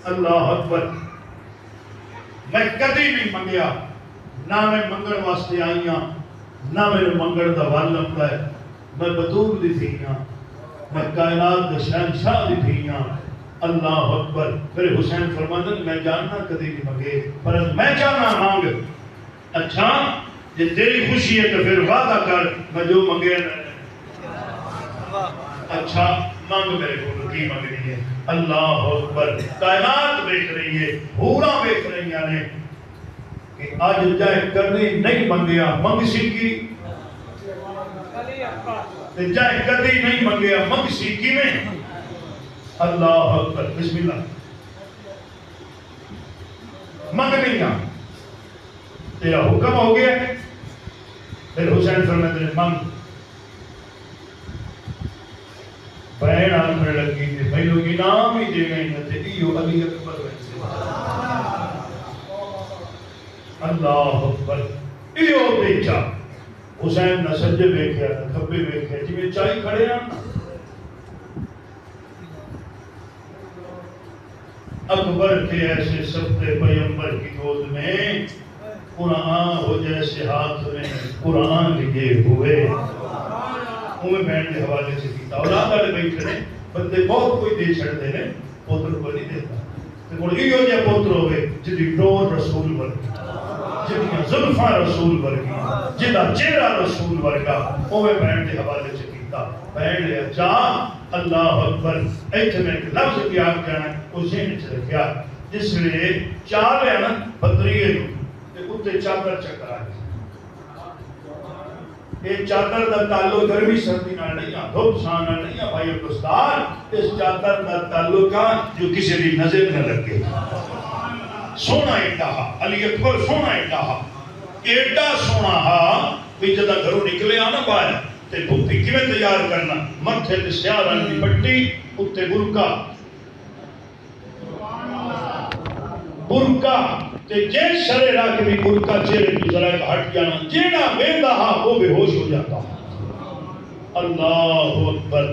اللہ اکبر. میں کدی نہیں منگیا، نہ میں منگن واسطے آئی ہاں، نہ میرے منگن دا ول لگتا ہے. میں بطول دی تھی ہاں، میں کائنات دے شہنشاہ دی تھی ہاں. اللہ اکبر. پھر حسین فرماتے ہیں میں جاننا کدی نہیں منگے، پر میں چاہنا مانگ. اچھا جی تیری خوشی ہے تو پھر وعدہ کر میں جو منگے. اچھا مانگ میرے کو کی منگنی ہے. اللہ اکبر. کائنات دیکھ رہی ہے، حوراں دیکھ رہی ہیں کہ آج جائے کرنی نہیں منگیا منگ سی کی، جائے کدی نہیں منگیا منگ سی کی میں. اللہ اکبر. بسم اللہ منگنی ہاں تیرا حکم ہو گیا. پھر حسین فرماتے ہیں منگ. بہن آنکھنے لگی تھی میں لوگ انعام ہی دے گئی نہ تھے ایو علی اکبر ویسے. اللہ اکبر. ایو دیکھا حسین نہ سجے بیکھیا نہ کھبے بیکھیا جی میں چاہی کھڑے ہیں. اکبر کے ایسے سبتے پیمبر کی گود میں قرآن ہو جیسے ہاتھ میں قرآن لگے ہوئے. انہیں بہن کے حوالے سے کیتا. اولاد والے بیٹھے نے بندے بہت کوئی دے چھڑتے ہیں پوتر کو نہیں دیتا. تو یہ ہو جائے پوتر ہوئے جدی ڈور رسول ورگی، جدی زلفاں رسول ورگی، جدا چہرہ رسول ورگا. اوے بہن کے حوالے سے کیتا. بہن لے جا. اللہ اکبر. ایتھے میں ایک لفظ کی آگ جانا اسے نہیں رکھیا. جس لئے چار ہے نا بدریے نو اتنے چادر چکر آئے. یہ چادر دا تعلق گرمی سردی نہ نہیں ہے، دھوپ چھاں نہ نہیں ہے بھائی دوستار. اس چادر دا تعلق جو کسی بھی نظر نہ لگے. سونا ایڈا ہا علی اکبر، سونا ایڈا ہا، ایڈا سونا ہا بھی جدہ گھروں نکلے آنا باہر تے بھوپی کیویں تیار کرنا. متھے تے سیاہ رنگ دی پٹی اتے برکا برکا تے جے شرے رکھ بھی برکا چہرے کی ذرا ہٹ جانا. جیڑا ویندا ہا وہ بے ہوش ہو جاتا. اللہ اکبر.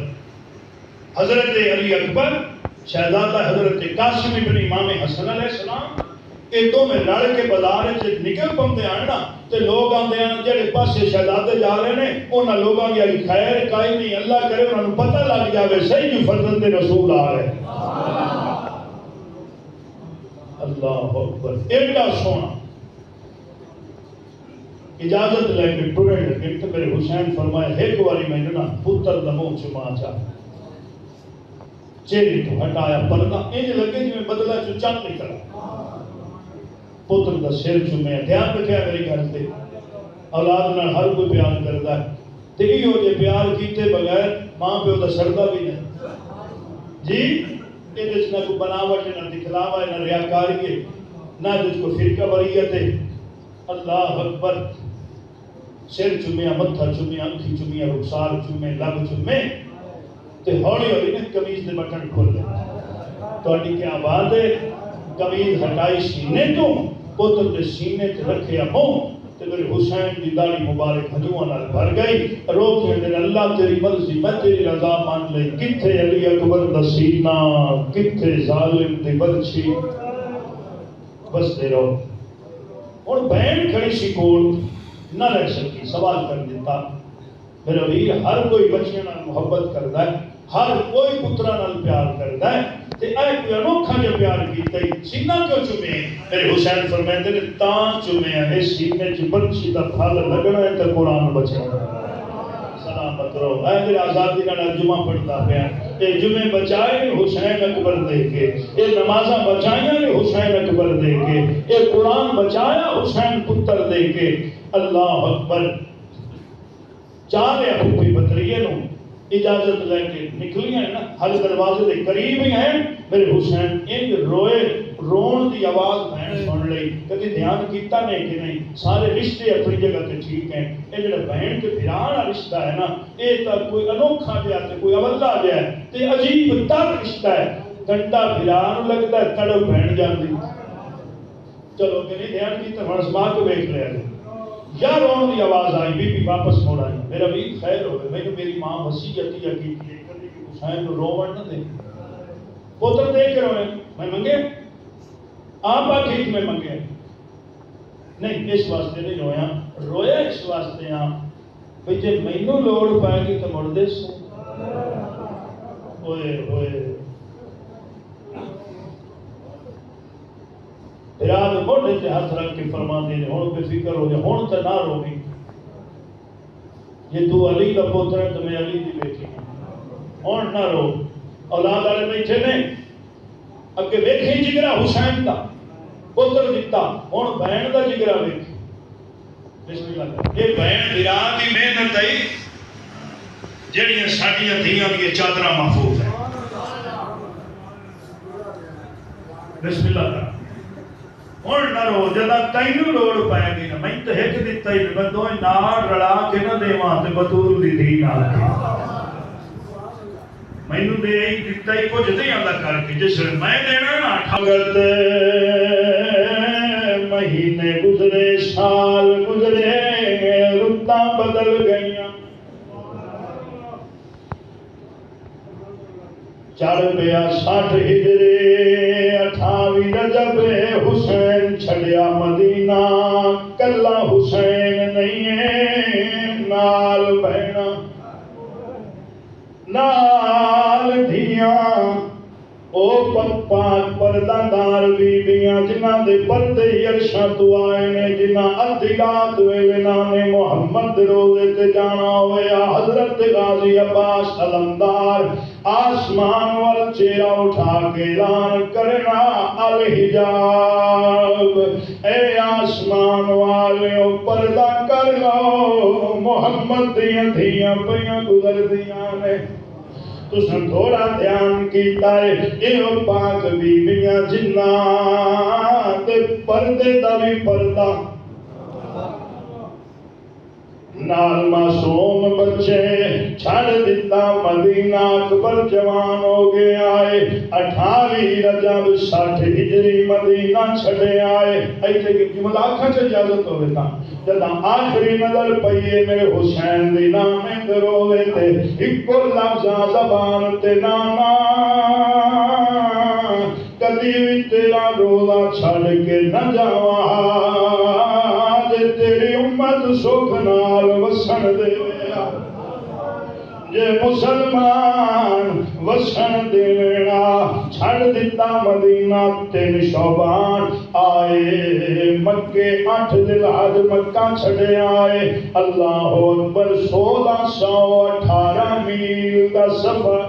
حضرت علی اکبر شہزادہ حضرت قاسم ابن امام حسن علیہ السلام یہ دو میں لڑ کے بازار سے نکل پاؤندے ہیں نا تے لوگ آندے ہیں جڑے پاسے شہزادے جا رہے ہیں انہاں لوگاں کی خیر کائی نہیں. اللہ کرے انہاں نوں پتہ لگ جاوے صحیح جو فرزند رسول آ رہے ہیں. اللہ اکبر. ایڈا سونا. اجازت لے کے ٹرے لگے تو میرے حسین فرمایا ایک باری میں نے نا پتر دا منہ چما چا چہرے تو ہٹایا پردہ انج لگے جی میں بدلہ چو چند نکلا. پتر دا سر چومیا. دھیان رکھیا میری گھر سے اولاد نال ہر کوئی پیار کرتا ہے تے ایو جے پیار کیتے بغیر ماں پیو دا سردا بھی نہیں جی. یہ جس نہ کوئی بناوٹ ہے نہ دکھلاوا ہے نہ ریاکاری ہے نہ جس کو فرقہ وریت ہے. اللہ اکبر. سر چومیا، متھا چومیا، انکھی چومیا، رخسار چومے، لب چومے تے ہولی ہولی نے قمیض دے بٹن کھول لے. تہاڈی کیا بات ہے؟ قمیض ہٹائی سینے تو پتر دے سینے تے رکھیا منہ تے میرے حسین دی داڑھی مبارک ہنجواں نال بھر گئی. رو کے اللہ تیری مرضی میں تیری رضا مان لئی. کتھے علی اکبر دا سینہ، کتھے ظالم دی برچھی. بس دے رہو. اور بہن کھڑی سی کول نہ رہ سکی. سوال کر دیتا میرا ویر ہر کوئی بچیاں نال محبت کرتا ہے، ہر کوئی پترا نال پیار کرتا ہے تے اے کوئی انوکھا جو پیار کیتا ہے سینہ کیوں چومے؟ میرے حسین فرماتے ہیں تاں چومے ہیں سینے چ برچھی دا پھل لگنا ہے تے قرآن بچانا. سلامت رہو. اے میرے آزادی نال جمعہ پڑھتا پیا. اے جمعے بچائے نے حسین اکبر دے کے، اے نمازاں بچائیاں نے حسین اکبر دے کے، اے قرآن بچایا حسین پتر دے کے. اللہ اکبر. چارے ابھی بدریے نو اجازت لے کے نکلی ہیں نا ہر دروازے دے قریب ہی ہیں. میرے حسین انج روئے. رون دی آواز میں سن لئی. کبھی دھیان کیتا نہیں کہ نہیں سارے رشتے اپنی جگہ تے ٹھیک ہیں. یہ جڑا بہن تے بھرا والا رشتہ ہے نا یہ تو کوئی انوکھا جہا تے کوئی اولا جہا ہے تے عجیب تر رشتہ ہے. کنڈا بھرا نوں لگتا ہے تڑپ بہن جاندی. چلو کہ نہیں دھیان کیتا ہن سما کے ویکھ لیا جی. یا رون دی آواز آئی بی بی واپس موڑ آئی. میرا بھی خیر ہوئے میں نے میری ماں وصیت کی کبھی حسین کو روون نہ دے. پوتر دے کے روئے میں منگے آپ ٹھیک میں منگے نہیں، اس واسطے نہیں رویا، رویا اس واسطے ہاں بھئی جے مینوں لوڑ پائے گی تو مڑ دے سو ہوئے ہوئے براد موڑے سے ہاتھ رکھ کے فرما دے ہون پہ فکر ہو جائے، ہون تو نہ رو گی یہ تو علی کا پوتر ہے تو میں علی دی بیٹی ہوں، ہون نہ رو۔ اولاد والے بیٹھے نے اگے ویکھی جگرا حسین دا پوتر دیتا، ہون بہن دا جگرا ویکھی بسم اللہ۔ یہ بہن براد دی محنت ہے جڑیاں ساڈیاں دھیاں دی چادراں محفوظ ہیں، بسم اللہ۔ ہوں نہ رو جدا تینوں لوڑ پائے گی نا میں تو ایک دتا ہی میں دو نال رلا کے نہ دیواں تے بطور دی دھی نال مینوں دے ہی دتا ہی کچھ دیاں دا کر کے جس میں دینا نا ٹھگت مہینے گزرے سال گزرے رتاں بدل گئیاں چڑھ پیا 60 ہجری 28 رجب حسین چھڑیا مدینہ کلا حسین نہیں ہے نال بہنا نال دھیاں او پاک پردہ دار بیبیاں جنہ دے پردے عرشاں تو آئے نے جنہ ادھی رات ویلے نام محمد روزے تے جانا ہویا حضرت غازی عباس علمدار آسمان وال چہرہ اٹھا کے اعلان کرنا الحجاب اے آسمان والے پردہ کر لو محمد دیاں دھیاں پیاں گزر دیاں نے تو سن تھوڑا دھیان کیتا ہے یہ پاک بیبیاں جنات پردے دا بھی پردہ نال معصوم بچے چھڑ دیتا مدینہ اکبر جوان ہو گیا ہے 28 رجب 60 ہجری مدینہ چھڑے آئے ایسے کہ جملہ آنکھاں سے اجازت ہو گئے تھا جب آخری نظر پئیے میرے حسین دی نامے دروے تے ایک لفظہ زبان تے نانا کدی بھی تیرا روزہ چھڑ کے نہ جاواں تیری امت سکھ نال وسن دے جے مسلمان وسن دینا چھڑ دیتا مدینہ 3 شعبان آئے مکے 8 ذوالحج مکہ چھڑے آئے اللہ اکبر 1618 میل کا سفر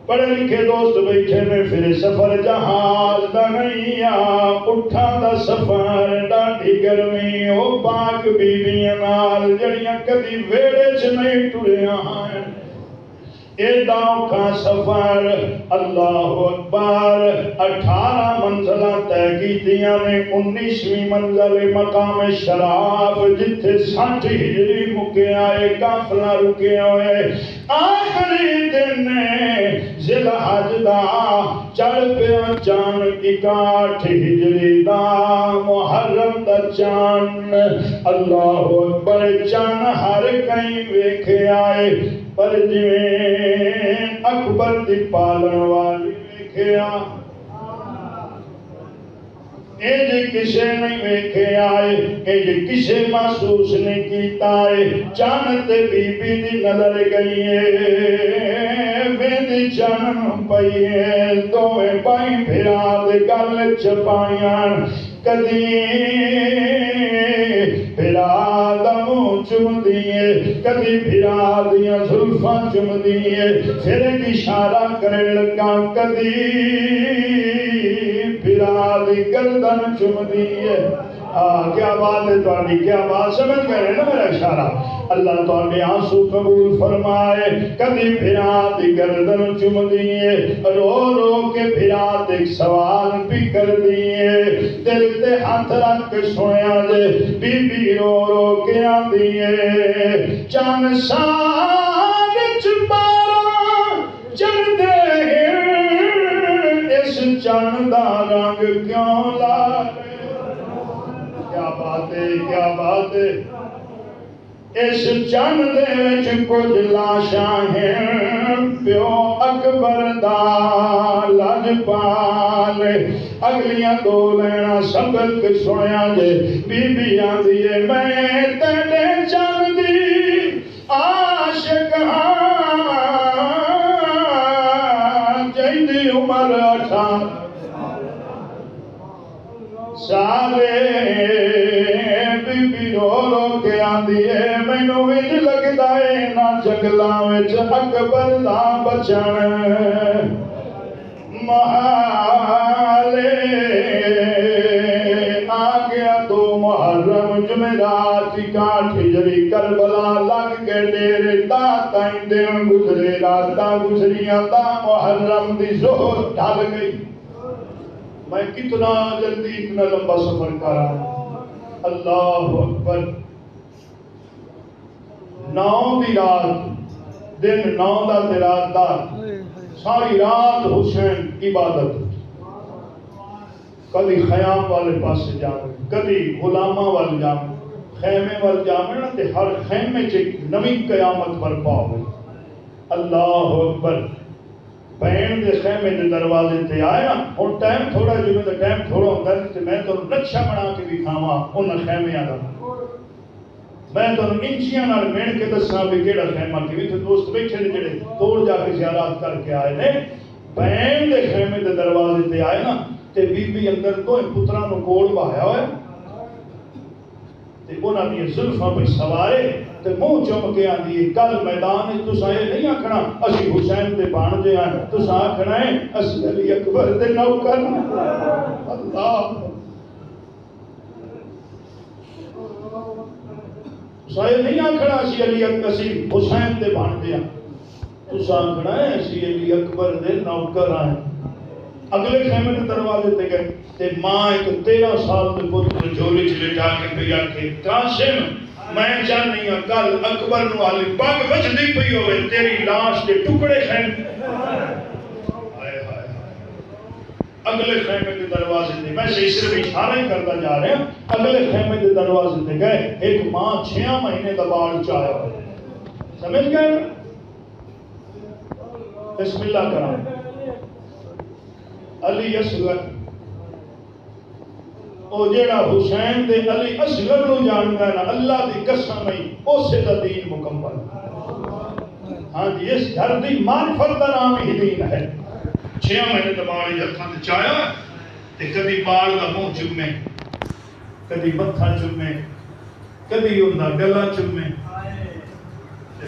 پڑھے لکھے دوست بیٹھے میں پھر سفر جہاز دا نہیں اٹھا دا سفر ڈاڈی گرمی او پاک بیبیاں نال جڑیاں کدی ویڑے چ نہیں ٹریا ہیں ایڈاؤں کا سفر اللہ اکبر 18 منزلہ طے کیتیاں نے 19ویں منزل مقام شراف جتھے 60 ہجری مکے آئے قافلہ رکے ہوئے آخری دن ذی الحج دا چڑھ پیا چان 61 ہجری دا محرم دا چان اللہ اکبر چان ہر کہیں ویکھے آئے پر جویں اکبر دی پالن والی ویکھیا اج کسے نہیں ویکھے آئے اج کسے محسوس نہیں کیتا ہے چان تے بی بی دی نظر گئی ہے ویندی چان پئی ہے دوویں بھائی بھرا دے گل چپائیاں کدی بھرا دا منہ چم دیے کدی بھرا دیاں زلفاں چم دیے پھر اشارہ کرنے لگا کدی بھرا دی گردن چم دیے کیا بات ہے تہاڈی کیا بات سمجھ گئے نا میرا اشارہ اللہ تہاڈے آنسو قبول فرمائے کدی بھرا دی گردن چم دیے رو رو کے بھرا تے سوال بھی کر دیے دل تے ہاتھ رکھ کے سنیا دے بی بی رو رو کے آندی ہے چند سال چپارا چند دے اس چند دا رنگ کیوں لا کیا بات ہے اس چند دے وچ کچھ لاشاں ہیں پیو اکبر دا لاجپال اگلیاں دو لینا سبق سنیا جے بی بی آندی ہے میں تیرے چند دی عاشق ہاں جیندی عمر 18 سالے بی بی رو رو کے آندی ہے مینوں وچ لگدا ہے نہ جنگلاں وچ اکبر دا بچن محالے آ گیا تو محرم جمعرات کاٹھ ہجری کربلا لگ کے ڈیرے دا تائیں دن گزرے راتاں گزریاں دا محرم دی ظہر ڈھل گئی میں کتنا جلدی اتنا لمبا سفر کر رہا ہوں اللہ اکبر 9 دی رات دن 9 دا تے رات دا ساری رات حسین عبادت کبھی خیام والے پاس جاوے کبھی غلامہ والے جاوے خیمے والے جاوے نا تے ہر خیمے چ نویں قیامت برپا ہوئے اللہ اکبر بہن دے خیمے دے دروازے تے آیا اور ٹائم تھوڑا جو میں ٹائم تھوڑا ہوتا ہے تے میں تو نقشہ بنا کے بھی کھاواں ان خیمیاں دا میں تو انچیاں نال مین کے دساں بھی کیڑا خیمہ کیویں تے دوست بیٹھے نے جڑے توڑ جا کے زیارات کر کے آئے نے بہن دے خیمے دے دروازے تے آئے نا تے بی بی اندر دوئے پتراں نو کول بہایا ہوئے تے انہاں دی زلفاں پہ سوارے تے منہ چم کے آندی ہے کل میدان تساں یہ نہیں آکھنا اسی حسین دے بانجے ہیں تساں آکھنا ہے اسی علی اکبر دے نوکر اللہ تساں یہ نہیں آکھنا اسی علی اسی حسین دے بانجے ہیں تساں آکھنا ہے اسی علی اکبر دے نوکر ہیں اگلے خیمے دے دروازے تے گئے تے ماں ایک 13 سال دے پتر جھولی چ لٹا کے پیا کے قاسم میں جاننی ہوں کل اکبر نو علی پاک بچدی پئی ہوئے تیری لاش دے ٹکڑے خیمے ہائے ہائے اگلے خیمے دے دروازے تے میں صرف اشارہ ہی کرتا جا رہا ہوں اگلے خیمے دے دروازے تے گئے ایک ماں 6 مہینے دا بال چایا سمجھ گئے بسم اللہ کرام علی اصغر او جیڑا حسین دے علی اصغر نو جاندا ہے نا اللہ دی قسم ہے اسے دا دین مکمل ہاں جی اس گھر دی معرفت دا نام ہی دین ہے 6 مہینے دا بال ہتھاں تے چایا تے کبھی بال دا منہ چومے کبھی متھا چومے کبھی اوندا گلا چومے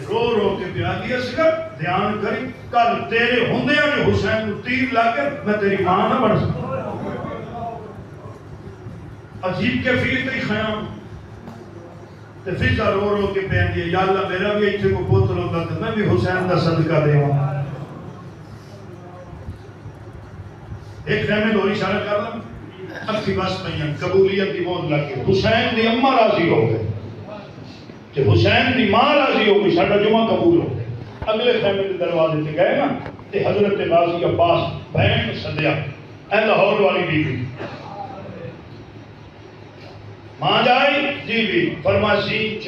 رو رو کے پیار دی اصغر دھیان کری کل تیرے ہوندیاں نے حسین نو تیر لا کے میں تیری ماں نہ بن سکتا عجیب کیفیت ہی خیام تے فضا رو رو کے پہن دیا یا اللہ میرا بھی ایتھے کو پوتر ہوتا تھا میں بھی حسین دا صدقہ دے ہوں ایک خیمے دو اشارہ کر لیں اکھی بس پہیاں قبولیت دی موت لگے حسین دی اماں راضی ہو گئے کہ حسین دی ماں راضی ہو گئی ساڈا جمعہ قبول ہو گئے اگلے خیمے دے دروازے تے گئے نا تے حضرت غازی عباس بہن سدیا اے لاہور والی بی بی ماں جائی جی بھی فرما زین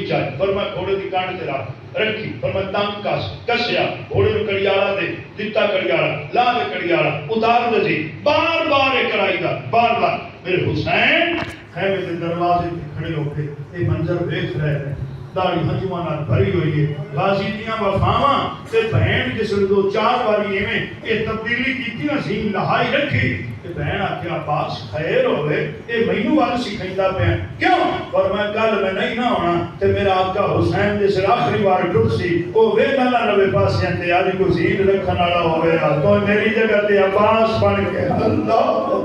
چاہ فرما گھوڑے دی کانڈ تے رکھی فرما تنگ کسیا گھوڑے نو کڑیاڑا دے دتا کڑیاڑا لا دے کڑیاڑا اتار دے جی بار بار ایک کرائی دا بار بار میرے حسین خیمے دے دروازے تے کھڑے ہو کے یہ منظر دیکھ رہے ہیں داڑھی ہنجواں نال بھری ہوئی ہے غازی دیاں وفاواں تے بہن جس نے 2-4 باری ایویں یہ تبدیلی کیتی نا زین لہائی رکھی کہ بہن آکھیا عباس خیر ہوئے اے مینوں وال سکھائندا پیا کیوں فرمایا کل میں نہیں نہ ہونا تے میرا آقا حسین دے سر آخری بار ٹر سی او ویکھن نہ لوے پاسے تے اج کو زین رکھن والا ہوے تو میری جگہ تے عباس بن کے اللہ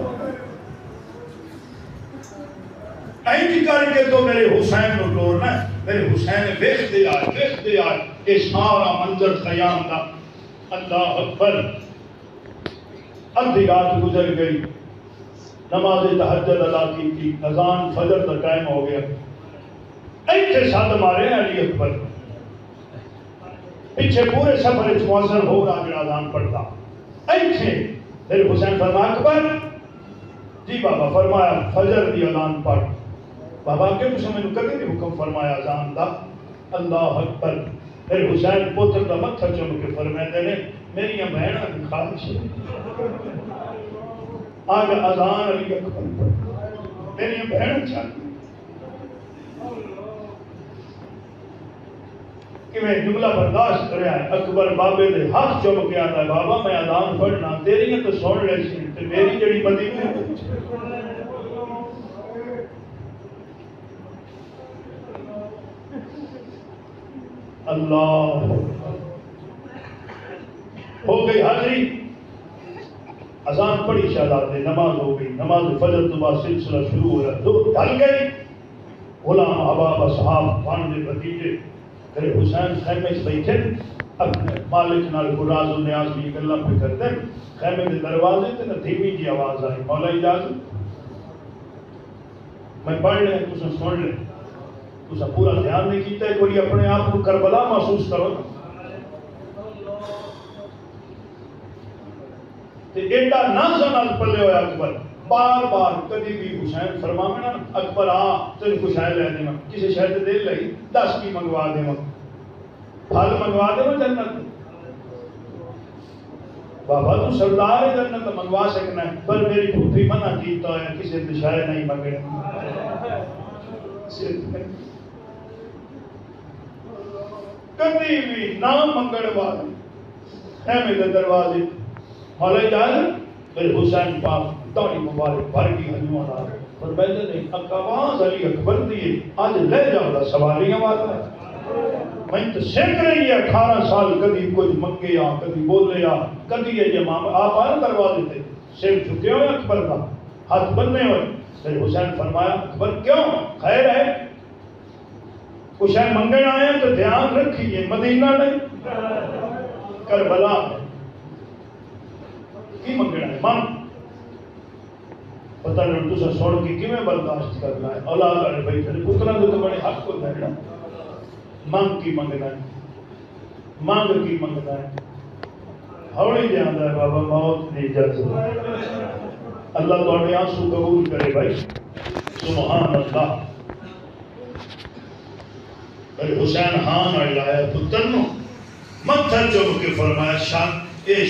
اینج کر کے تو میرے حسین نو ٹورنا میرے حسین ویکھدے آئے اے سارا منظر قیام دا اللہ اکبر ادھی رات گزر گئی نماز تہجد ادا کی تھی اذان فجر کا ٹائم ہو گیا ایتھے ساتھ مارے علی اکبر پیچھے پورے سفر مؤذن ہو رہا جڑا اذان پڑھتا ایتھے پھر حسین فرمایا اکبر جی بابا فرمایا فجر دی اذان پڑھ بابا کہ تسے مینوں کدی نہیں حکم فرمایا اذان دا؟ اللہ اکبر. پھر حسین پوتر دا متھا چوم کے فرماتے نے میری بہناں دی خواہش ہے آج اذان علی اکبر پڑھ میری بہن چاہتی کہ میں جملہ برداشت کریا ہے. اکبر بابے دے ہاتھ چوم کے آتا ہے بابا میں اذان پڑھنا تیری تو سن لے سی تے میری جڑی بدی اللہ ہو گئی حاضری. اذان پڑھی شہزادے نماز ہو گئی. نماز فجر تو بعد سلسلہ شروع ہو رہا تو ڈھل گئی. غلام احباب اصحاب بانڈے بھتیجے میرے حسین خیمے سے بیٹھے اپنے مالک نال راز و نیاز بھی گلاں پہ کرتے. خیمے کے دروازے تے نہ دھیمی جی آواز آئی مولا اجازت میں پڑھ لیں تساں سن لیں. تساں پورا دھیان نہیں کیتا ہے کوئی اپنے آپ کو کربلا محسوس کرو تے ایڈا نازاں نال پلے ہویا اکبر بار بار کدی بھی حسین فرماوے نا اکبر آ تین کچھ ہے لے دیواں کسی شے تے دل لئی 10 کی منگوا دیواں پھل منگوا دیواں جنت. بابا تو سردار ہے جنت منگوا سکنا ہے پر میری پھوپھی منع کیتا ہے کسی تے شے نہیں منگے. کبھی بھی نہ منگڑ والے خیمے کے دروازے مولا اجازت میرے حسین پاک داڑھی مبارک بھر کی ہجوم آ پر میں نے اکواز علی اکبر دیے آج لے جاؤ دا سوالیاں والا میں تو سیکھ رہی ہے 18 سال کبھی کچھ منگے یا کبھی بولے یا کبھی یہ جمام آپ آئے دروازے تھے سر جھکے ہوئے اکبر کا ہاتھ بننے ہوئے. پھر حسین فرمایا اکبر کیوں خیر ہے کچھ ہے منگن آئے تو دھیان رکھیے مدینہ نہیں کربلا کی منگنا ہے من پتہ نہیں تسا سن کے کیویں برداشت کرنا ہے. اولاد والے بھائی تیرے پتراں دے تو بڑے حق کو دینا منگ کی منگنا ہے منگ کی منگنا ہے. ہولی جاندا ہے بابا موت دی اجازت اللہ تواڈے آنسو قبول کرے بھائی سبحان اللہ. حسین ہاں نہ لایا پتر نو متھا چوم کے فرمایا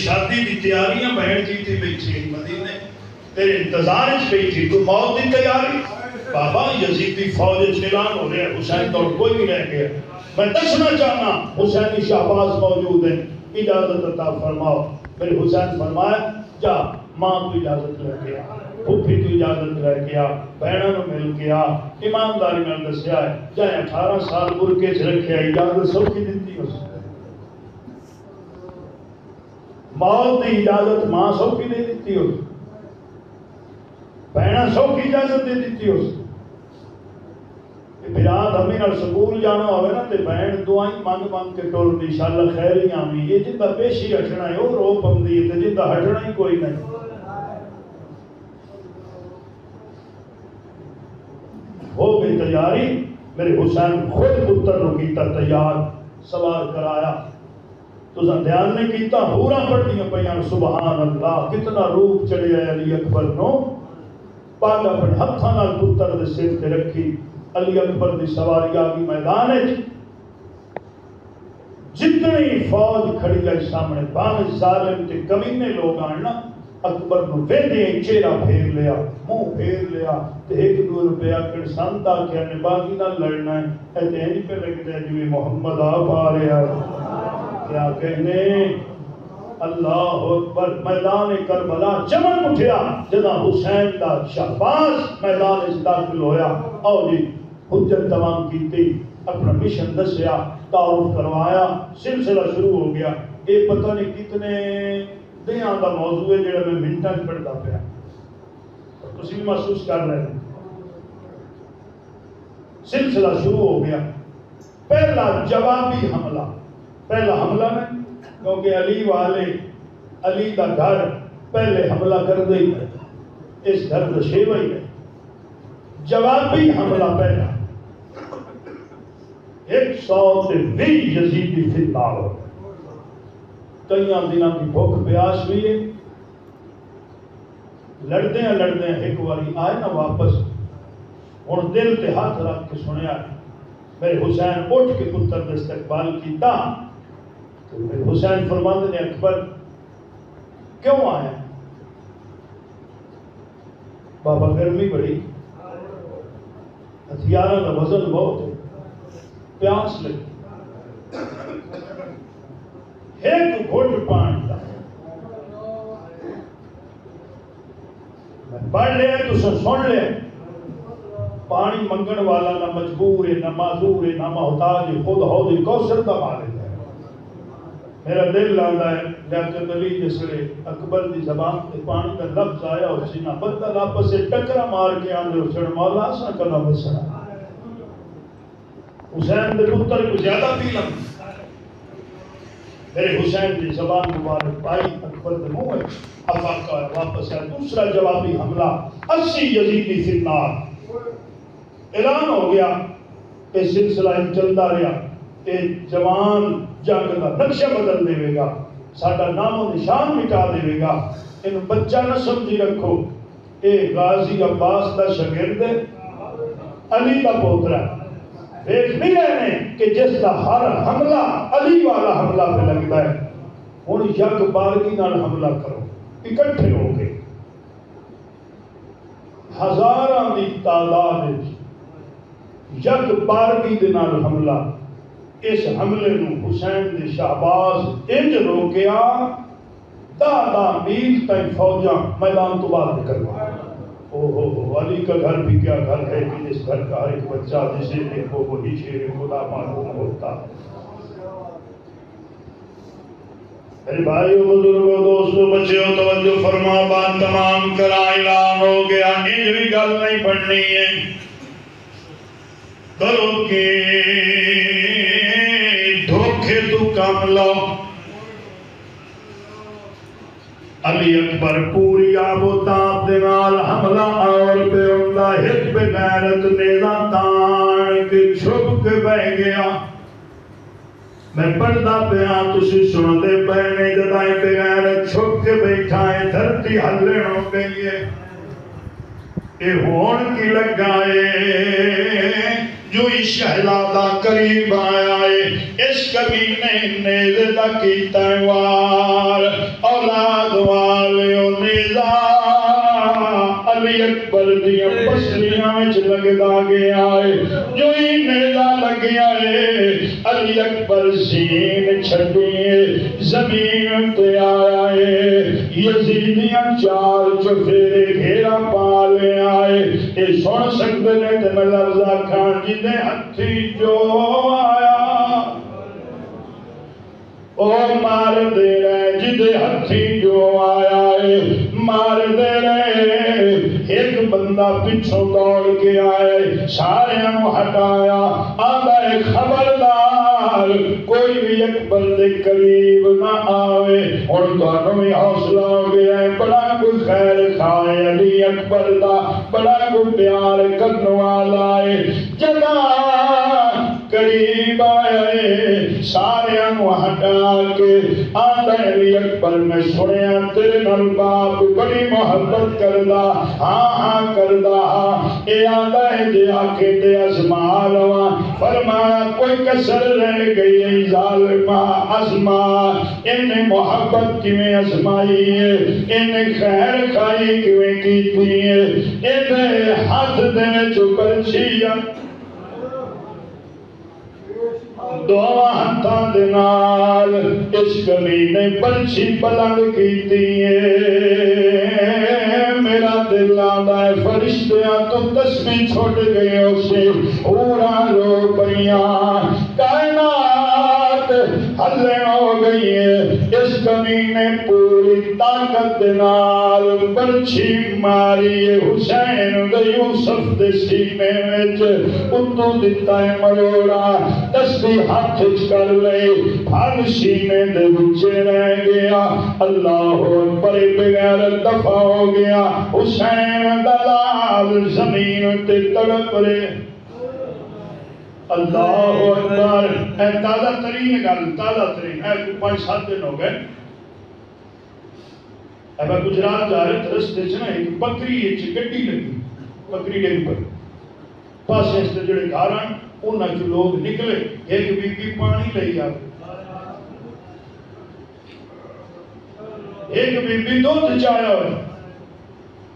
شادی دی تیاریاں بہن جی تھی بیٹھی مدینے تیرے انتظار وچ بیٹھی تو موت دی تیاری. بابا یزیدی فوج وچ اعلان ہو رہا ہے حسین تو کوئی نہیں رہ گیا. میں دسنا چاہنا حسینی شہباز موجود ہیں اجازت عطا فرماؤ. پھر حسین فرمایا جا ماں کو اجازت لے کے آ پھوپھی تو اجازت لے کے آ بہنوں کو مل کے آ ایمانداری میں دسیا ہے جائے 18 سال برکے چ رکھے اجازت سب کی دیتی اس موت کی اجازت ماں سب کی دے دیتی اس بہن سب کی اجازت دے دیتی اس برات ہمیں نال سکول جانا ہوئے نا تے بہن دعائیں مانگ مانگ کے ٹول دی انشاءاللہ خیر ہی آمین. یہ جندہ پیشی ہٹنا ہے وہ رو پندی ہے جندہ ہٹنا ہی کوئی نہیں. ہو گئی تیاری میرے حسین خود پتر رو کیتا تیار سوار کرایا تو دھیان نہیں کیتا پورا پڑھنیاں پیاں سبحان اللہ کتنا روپ چڑھے آئے علی اکبر نو پاک اپنے ہتھاں نال پتر دے سر تے رکھی. علی اکبر دی سواری آگی میدان ہے جتنی فوج کھڑی ہے سامنے باہر ظالم تے کمینے لوگ آنا اکبر نو ویندے چہرہ پھیر لیا منہ پھیر لیا تے 1-2 روپیہ کڑ سانتا کہ نے باقی نہ لڑنا ہے تے نہیں پہ لگتا ہے جو محمد آپ آ رہا ہے کیا کہنے اللہ اکبر. میدان کربلا چمن اٹھیا جدا حسین دا شہباز میدان اس داخل ہویا اور جی حجت تمام کیتی اپنا مشن دسیا تعارف کروایا سلسلہ شروع ہو گیا. یہ پتہ نہیں کتنے دیاں دا موضوع ہے جڑا میں منٹاں پڑھدا پیا تسی بھی محسوس کر رہے ہیں. سلسلہ شروع ہو گیا. پہلا جوابی حملہ پہلا حملہ نہیں کیونکہ علی والے علی دا گھر پہلے حملہ کر دے اس گھر کا شیوہ ہی ہے. جوابی حملہ پہلا 120 یزیدی فتنہ ہو کئی دنوں کی بھوک پیاس ہوئی ہے. لڑتے ہیں ایک باری آئے نا واپس ہوں دل تے ہاتھ رکھ کے سنیا میرے حسین اٹھ کے پتر کا استقبال کیتا تو میرے حسین فرماندے نے اکبر کیوں آیا؟ بابا گرمی بڑی، ہتھیاروں کا وزن بہت ہے، پیاس لگی، ایک گھٹ پانی کا میں پڑھ لیا تو سن لیا پانی منگن والا نہ مجبور ہے نہ معذور ہے نہ محتاج ہے، خود حوض کوثر کا مالک ہے۔ میرا دل لاندہ ہے لیاقت علی جسے اکبر دی زبان تے پانی کا لفظ آیا اور سینہ بندہ لاپس سے ٹکرا مار کے آندے اور چھڑ مولا سا کنا بسنا حسین دے پتر کو زیادہ پی لم میرے حسین دی زبان مبارک پائی اکبر دے منہ ہے افاقہ واپس ہے دوسرا جوابی حملہ 80 یزیدی فی النار اعلان ہو گیا کہ سلسلہ چلتا رہا کہ جوان جنگ کا نقشہ بدل دے گا، ساڈا نام و نشان مٹا دے گا، ان بچہ نہ سمجھی رکھو اے غازی عباس کا شاگرد علی کا پوترا دیکھ نہیں رہے کہ جس کا ہر حملہ علی والا حملہ پہ لگتا ہے، ہوں یک بارگی نال حملہ کرو اکٹھے ہو کے ہزاراں دی تعداد یک بارگی دے نال حملہ اس حملے نو حسین دے شہباز انج روکیا دا میل تک فوجاں میدان تو باہر نکلوا علی کا گھر بھی کیا گھر ہے کہ جس گھر کا ہر ایک بچہ جسے دیکھو وہی شیر خدا معلوم ہوتا۔ میرے بھائیو بزرگوں دوستو بچیو توجہ فرما بات تمام کرا اعلان ہو گیا انج بھی گل نہیں پڑھنی ہے کرو کہ دھوکے تو کام لو علی اکبر پوری آب و تاب دنال حملہ اور پہ اندہ ہت پہ غیرت نیزہ تان کے چھپ کے بہ گیا میں پردہ پہ تسی سنتے پہنے جدائیں پہ غیرت چھپ کے بیٹھائیں دھرتی ہلے ہو گئی ہے اے ہون کی لگائے جو اس شہزادہ قریب آیا ہے اس کمینے نیزے دا کیتا ہے وار اولاد والے نیزہ علی اکبر دیا پسلیاں وچ لگدا گیا ہے جو ہی نیزہ لگیا ہے علی اکبر سین چھڑیے زمین تے آیا ہے یزیدیاں چار چفیرے گھیرا پالے آئے اے سن سکتے نے تے میں لفظہ کھان جنہیں ہتھی جو آیا او مار دے رہے جدے ہتھی جو آیا ہے مار دے رہے ایک بندہ پچھوں دوڑ کے آئے سارے ہم ہٹایا آدھا ہے خبردار کوئی بھی اکبر دے قریب نہ آوے اور دونوں میں حوصلہ ہو گیا ہے بڑا کوئی خیر کھائے علی اکبر دا بڑا کوئی پیار کرنے والا ہے جگہ قریب آئے سارے ہم ہٹا کے آدھا علی اکبر میں سنیا تیرے نال باپ بڑی محبت کردہ ہاں کردہ اے آدھا ہے جے آکے تے ازما لوا فرمایا کوئی کسر رہ گئی ہے ظالمہ ازما انہیں محبت کیویں ازمائی ہے انہیں خیر خائی کیویں کیتی ہے انہیں ہاتھ دے چو پرچیا دعا ہتھاں دے نال اس کمینے پرچھی بلند کیتی ہے میرا دل آندا ہے فرشتیاں تو تسبیح چھوڑ گئے اسے اوراں رو پئیاں کائنات ہلے ہو گئی ہے اس کمینے پوری طاقت دے نال پرچھی ماری حسین دے یوسف دے سینے وچ اتو دتا ہے مروڑا تسبیح ہاتھ کر لے پھل سینے دے وچے رہ گیا اللہ اکبر بغیر دفع ہو گیا حسین دلال زمین تے تڑپ رہے اللہ اکبر اے تازہ ترین گل تازہ ترین اے 5-7 دن ہو گئے اب گجرات جا رہے رستے سے نا ایک بکری گڈی لگی بکری ڈگ پر پاسے سے جڑے گھر ہیں انہاں چ لوگ نکلے ایک بی بی پانی لے آ ایک بی بی دودھ چایا ہوئے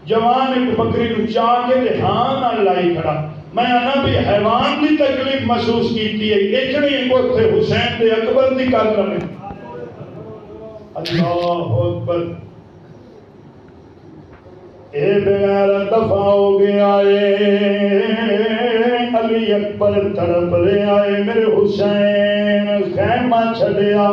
جوان ایک بکری کو چاہ کے ہاں نہ لائی کھڑا میں آنا بھی حیوان کی تکلیف محسوس کیتی ہے اتنی ایک تھے حسین دے اکبر دی کر رہے اللہ اکبر اے بغیر دفع ہو گیا علی اکبر تڑپ رہے آئے میرے حسین خیمہ چھڑیا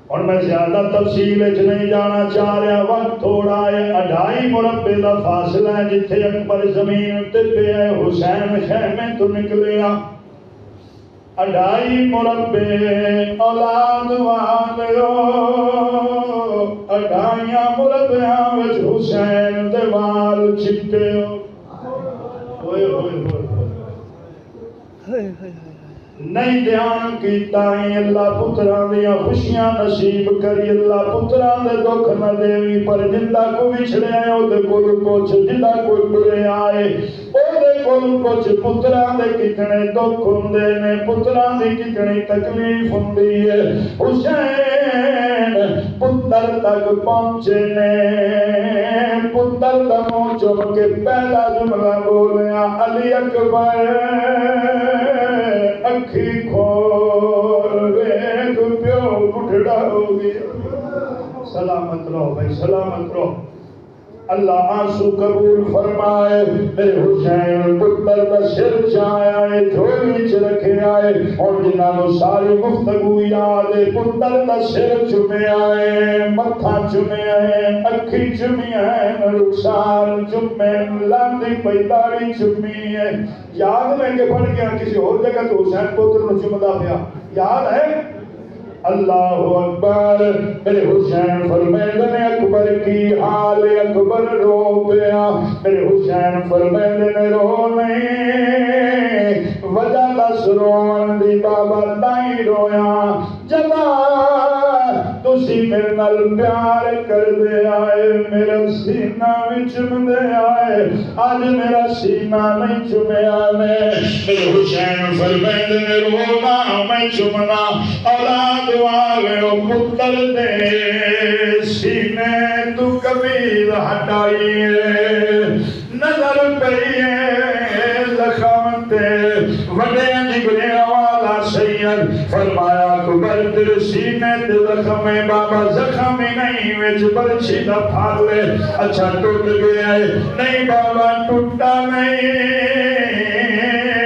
اور میں زیادہ تفصیل نہیں جانا چاہ رہا وقت تھوڑا ہے 2.5 مربع کا فاصلہ ہے جتھے اکبر زمین تے پہ ہے حسین خیمے تو نکلے 2.5 مربع اولاد والو 2.5 مربعاں وچ حسین دے وال چٹے ہوئے نہیں دھیان کیتا ہی اللہ پتران دیا خوشیاں نصیب کری اللہ پتران دے دکھ نہ دیوی پر جندہ کو وچھڑے آئے او دے کول کچھ جندہ کوئی برے آئے او دے کول کچھ پتران دے کتنے دکھ ہوندے نے پتران دی کتنی تکلیف ہوندی ہے حسین پتر تک پہنچے نے پتر دموں چوم کے پہلا جملہ بولیا علی اکبر اکھی کھول ویک پیو بڑھڑا ہو گیا سلامت رہو بھائی سلامت رہو اللہ آنسو قبول فرمائے میرے حسین پتر کا سر چایا ہے جھولی چ رکھے آئے اور جنہوں ساری گفتگو یاد ہے پتر کا سر چومے آئے متھا چومے آئے اکھی چومی ہے رخسار چومے لاندی پیداری چومی ہے یاد میں کہ پڑھ گیا کسی اور جگہ تو حسین پتر نے چومدا پیا یاد ہے اللہ اکبر میرے حسین فرمیدے نے اکبر کی حال اکبر رو پیا میرے حسین فرمیدے نے رو نہیں وجہ دس رون دی بابا تائیں رویا جدا تسی میرے نال پیار کر دے آئے میرا سینہ بھی چم دے آئے آج میرا سینہ نہیں چمیا میرے حسین فرمیدے نے رونا میں چمنا اولاد والے پتر دے سینے تو کبھی ہٹائیے نظر پئیے زخم تے وڈے جگرے والا سید فرمایا اکبر تیرے سینے تے زخم ہے بابا زخم ہی نہیں وچ برچھی دا پھال لے اچھا ٹوٹ گیا ہے نہیں بابا ٹوٹا نہیں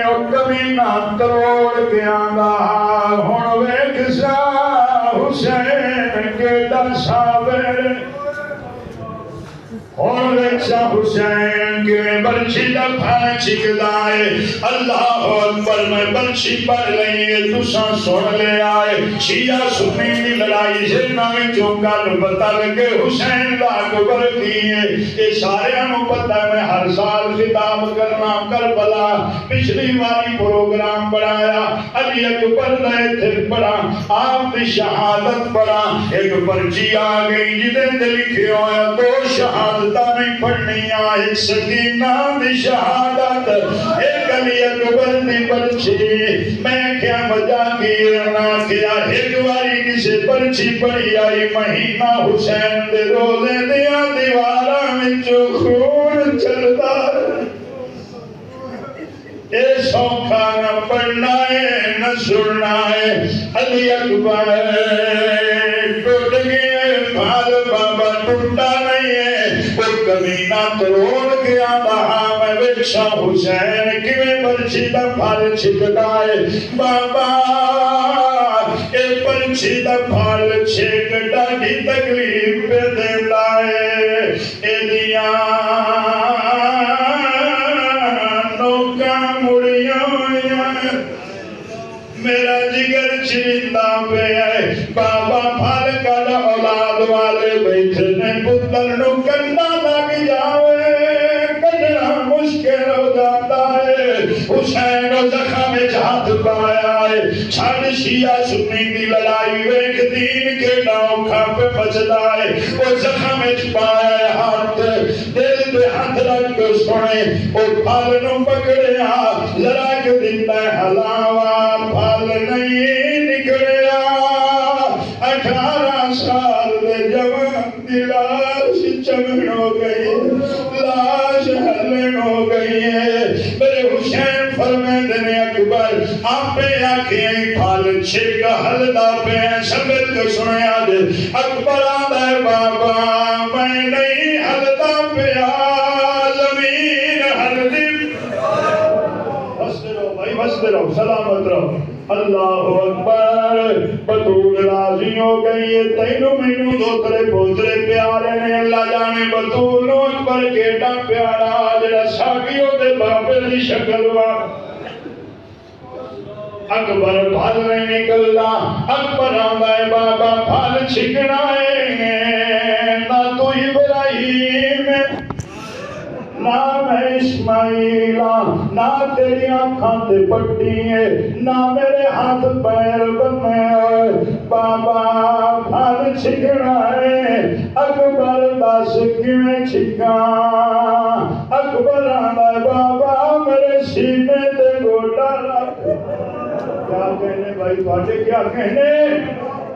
او کبھی نہ تروڑ کے آنگا ہون ویکھ سا حسین کے در صابر اور رکشا حسین کے برچی دفعہ چکدائے اللہ اکبر میں برچی پر لئیے تساں سوڑ لے آئے شیعہ سنی دی لڑائی زرنا میں چونکا نبتا لگے حسین دا اکبر کیے یہ سارے انہوں پتہ میں ہر سال خطاب کرنا کربلا پچھلی واری پروگرام پڑھایا علی اکبر لئے تھے پڑھا آپ دی شہادت پڑھا ایک پرچی آگئی جدے لکھے ہویا دو شہادت نہیں پڑھنی ایک سکینہ دی شہادت ایک علی اکبر دی پرچی میں کیا وجہ کی نہ کیا ایک واری کسی پرچی پڑھی آئی مہینہ حسین دے روزے دیا دیواراں میں جو خون چلتا اے سوکھا نہ پڑھنا ہے نہ سننا ہے علی اکبر ٹوٹ گئے بھال بابا ٹوٹا نہیں ہے کمینہ تروڑ کے آتا میں ویکشا حسین کیویں پرچی دا پھال چھکدائے بابا اے پرچی دا پھال چھکدا دی تکلیف پہ دیتا ہے اے دیا نوکا مڑیاں میرا جگر چریتا پہ ہے بابا پھال کر اولاد والے بیٹھے نے پتر نو کنڈا لگ جاوے کڈنا مشکل ہو جاتا ہے حسین و زخم ہاتھ پایا ہے چھڑ شیعہ سنی دی لڑائی ویک دین کے ناؤ کھا پہ بچدا ہے وہ زخم پایا ہے ہاتھ دل پہ ہاتھ درخت سنے او پھل نو پکڑیا لڑک دیتا ہلاوا پھل نہیں نکلیا 18 سال دے جوان دی لاش چمن ہو گئی لاش ہلن ہو گئی ہے میرے حسین فرمیندے نے اکبر آپے آکھیں پھل چھک ہلدا پہ سبت کو سنیا دے اکبر آدھا ہے بابا میں نہیں ہلدا پیا زمین ہلدی بستے رہو بھائی بستے رہو سلامت رہو اللہ اکبر بطول راضی ہو گئی ہے تینوں مینوں دوترے پوترے پیارے نے اللہ جانے بطول اکبر کیٹا پیارا جڑا ساکیوں دے بابے دی شکل وا اکبر پھل نہیں نکلنا اکبر آندا ہے بابا پھل چھکنا ہے نہ تو ابراہیم نہ میں اسماعیل نہ تیری آنکھاں تے پٹی ہے نہ میرے ہاتھ پیر بنے ہوئے بابا پھل چھکنا ہے اکبر دس کیویں چھکا اکبر آندا ہے بابا میرے سینے تے گوٹا رکھ کیا کہنے بھائی تواڈے کیا کہنے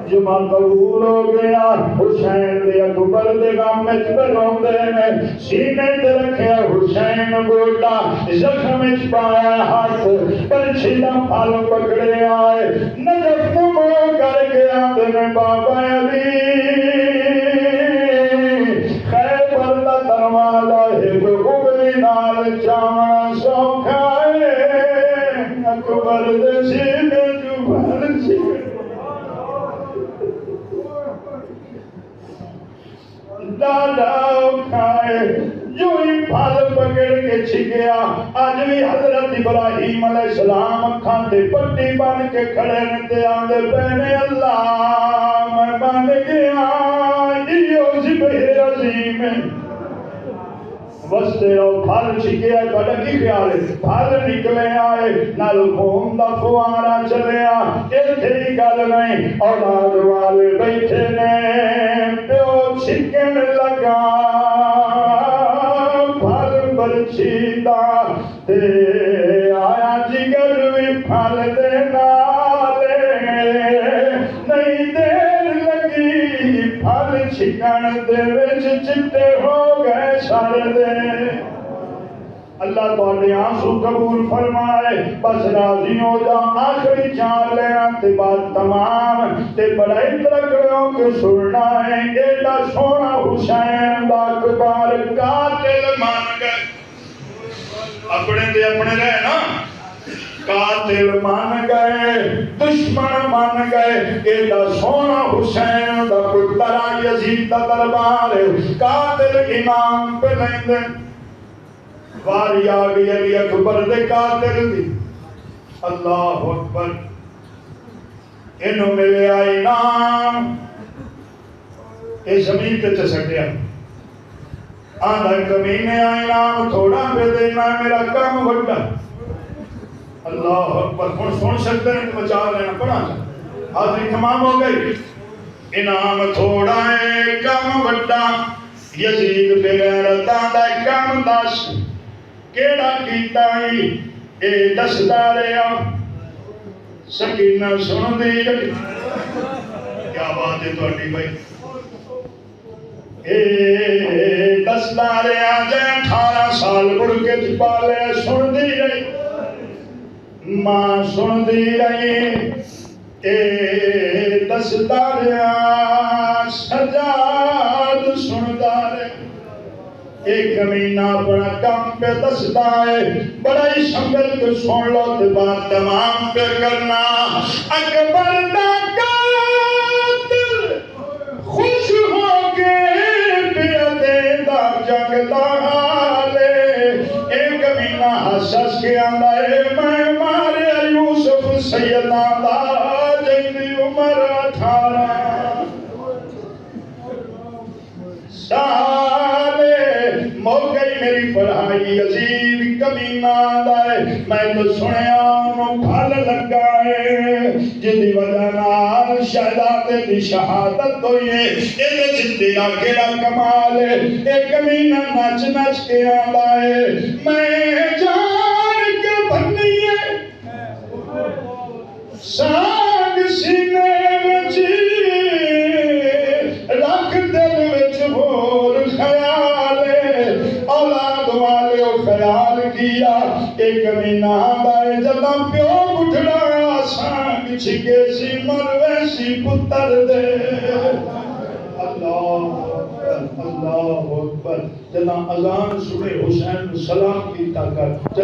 جمع قبول ہو گیا حسین دے اکبر دے غم وچ روندے نے سینے تے رکھیا حسین گوٹا زخم وچ پایا ہاتھ پرچھی دا پھل پکڑے آئے نجف نمو کر کے آندے نے بابا علی خیبر دا دروازہ ہے گگلی نال چاونا سوکھا ہے اکبر دے سینے جو بھر سینے دادا کھائے جو ہی پھل پکڑ کے چھگیا آج بھی حضرت ابراہیم علیہ السلام اکھاں تے پٹی بن کے کھڑے رہتے آندے پہنے اللہ میں بن گیا یہ ذبح عظیم وستے رہو پھل چھکیا بڑا کی خیال ہے پھل نکلے آئے نال خون دا فوارا چلیا ایتھے ہی گل نہیں اولاد والے بیٹھے نے پیو چھکن لگا پھل برچیدہ تے آیا جگر بھی پھل دے نالے نہیں دیر لگی پھل چھکن دے وچ چٹے ہو گئے سر دے اللہ تواڈے آنسو قبول فرمائے بس راضی ہو جا آخری چار لینا تے بات تمام تے بڑا اترکڑوں کے سننا ہے ایڈا سونا حسین دا اکبر قاتل مان گئے اپنے تے اپنے رہے نا قاتل مان گئے دشمن مان گئے ایڈا سونا حسین دا پترا یزید دا دربار قاتل امام پہ نہیں دے واری آگئی علی اکبر دے قاتل دی اللہ اکبر انہوں ملے آئی نام اے زمین تے چسکیا آدھا کمینے آئی نام تھوڑا پہ دینا میرا کام بڑھا اللہ اکبر کون سن سکتے ہیں بچا لینا پڑا حاضری تمام ہو گئی انعام تھوڑا ہے کم بڑھا یزید بغیرتا دا کم دس کیڑا کیتا ہی اے دس داریا سکینہ سن دی کیا بات ہے تواڈی بھائی اے دس داریا جے 18 سال بڑھ کے پالے سن دی رہی ماں سن دی رہی اے دس داریا سجاد سن دارے ایک کمینہ اپنا کام پہ دستا ہے بڑا ہی سنگل کو سن لو تے بات تمام پہ کرنا اکبر دا قاتل خوش ہو کے پیادے دا جنگ دا حالے ایک کمینہ حسس کے آندہ ہے میں مارے یوسف سیدہ دا جنگی عمر 18 سالے موقعی میری پڑھائی عزیز کمینہ آدھائے میں تو سنیا انہوں پھل لگا ہے جدی وجہ نال شہزادے دی شہادت ہوئی ہے یہ تیرا کیڑا کمال ہے ایک کمینہ نچ نچ کے آندا ہے میں جان کے بنی ہے ساگ سینے وچ رکھ دل وچ ہور خیال ہے اولاد والے خیال کیا ایک کمینہ آندا ہے جداں پیو اٹھنا سانگ چھکے سی مرویسی پتر دے اللہ اکبر جنا اذان سنے حسین سلام کیتا کر